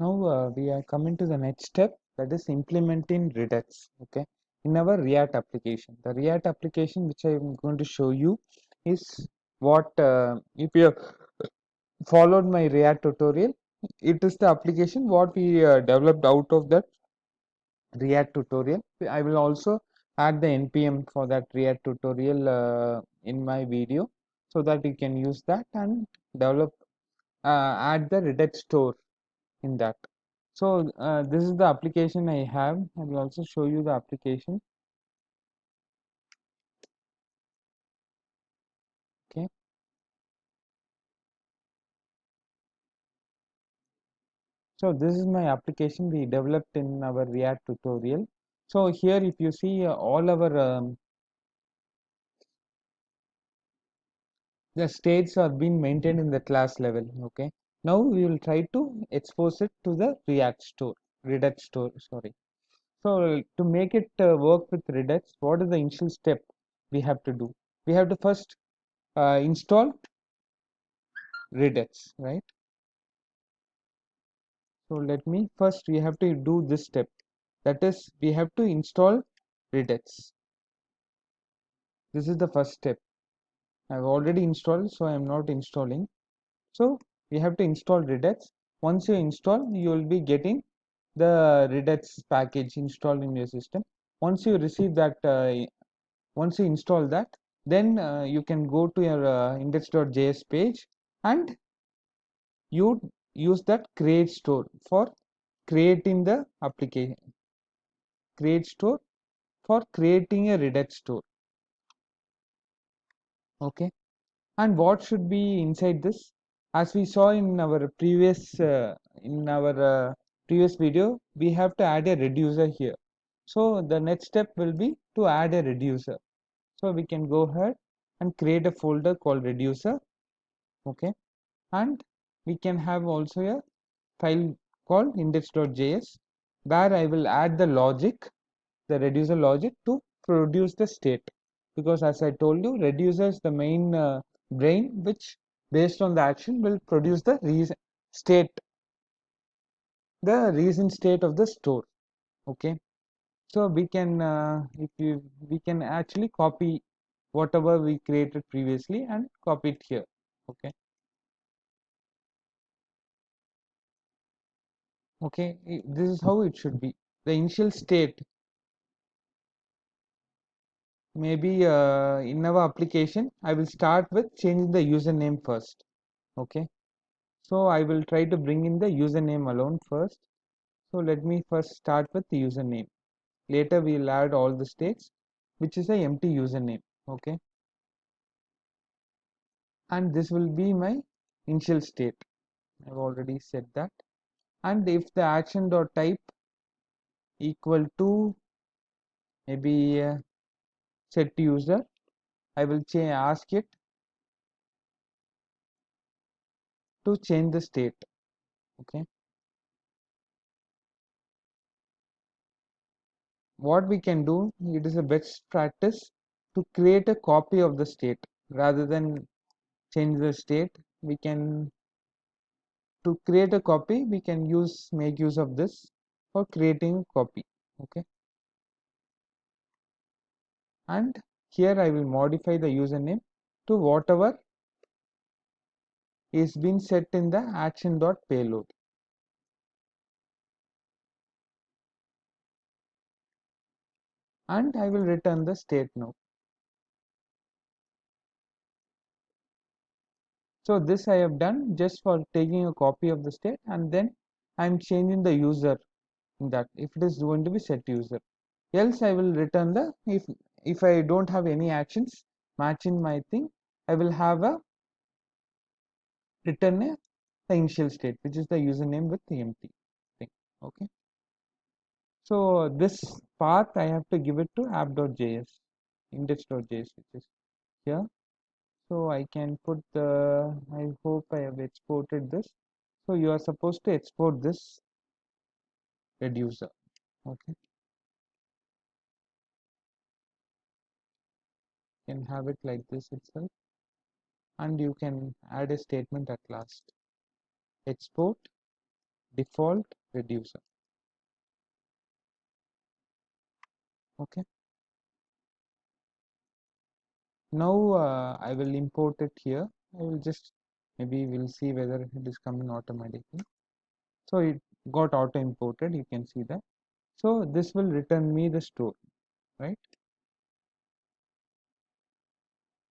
Now we are coming to the next step, that is implementing Redux. Okay, in our React application, the React application which I am going to show you is what if you have followed my React tutorial, it is the application what we developed out of that React tutorial. I will also add the npm for that React tutorial in my video, so that you can use that and develop add the Redux store in that. So this is the application I have. I will also show you the application. Okay, so this is my application we developed in our React tutorial. So here if you see all our the states are being maintained in the class level. Okay, now we will try to expose it to the React store, Redux store, sorry. So to make it work with Redux, what is the initial step we have to do? We have to first install Redux, right? So let me first, we have to do this step, that is we have to install Redux. This is the first step. I've already installed, so I'm not installing. So we have to install Redux. Once you install, you will be getting the Redux package installed in your system. Once you receive that, once you install that, then you can go to your index.js page and you use that create store for creating the application, create store for creating a Redux store. Okay, and what should be inside this? As we saw in our previous video, we have to add a reducer here. So the next step will be to add a reducer. So we can go ahead and create a folder called reducer. Okay, and we can have also a file called index.js, where I will add the logic, the reducer logic, to produce the state, because as I told you, reducer is the main brain which based on the action will produce the reason state, the reason state of the store. Okay, so we can if you we can actually copy whatever we created previously and copy it here. Okay, okay, this is how it should be. The initial state, maybe in our application I will start with changing the username first. Okay, so I will try to bring in the username alone first. So let me first start with the username. Later we will add all the states, which is a empty username. Okay, and this will be my initial state. I've already said that. And if the action dot type equal to maybe set user, I will ask it to change the state. Okay, what we can do, it is a best practice to create a copy of the state rather than change the state. We can, to create a copy, we can make use of this for creating a copy. Okay, and here I will modify the username to whatever is been set in the action.payload. And I will return the state now. So this I have done just for taking a copy of the state, and then I am changing the user in that, if it is going to be set user. Else I will return the, if I don't have any actions matching my thing, I will have a return a the initial state, which is the username with the empty thing. Okay, so this path I have to give it to app.js, index.js, which is here. So I can put the, I hope I have exported this. So you are supposed to export this reducer. Okay, you can have it like this itself, and you can add a statement at last. Export default reducer. Okay. Now I will import it here. I will just maybe we'll see whether it is coming automatically. So it got auto imported. You can see that. So this will return me the store, right?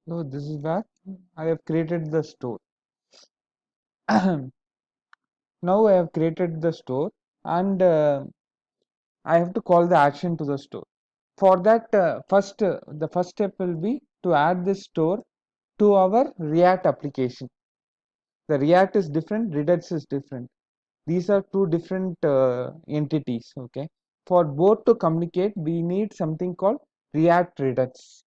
So this is where I have created the store. Now I have created the store and I have to call the action to the store. For that, the first step will be to add this store to our React application. The React is different, Redux is different. These are two different entities. Okay. For both to communicate, we need something called React Redux.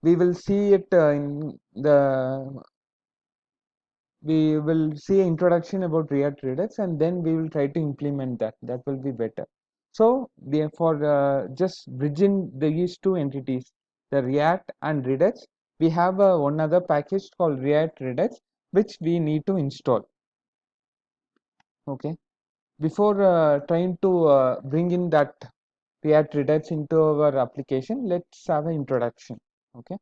We will see it in the we will see an introduction about React Redux and then we will try to implement that. That will be better. So therefore, just bridging these two entities, the React and Redux, we have one other package called React Redux, which we need to install. Okay. Before trying to bring in that React Redux into our application, let's have an introduction. Okay.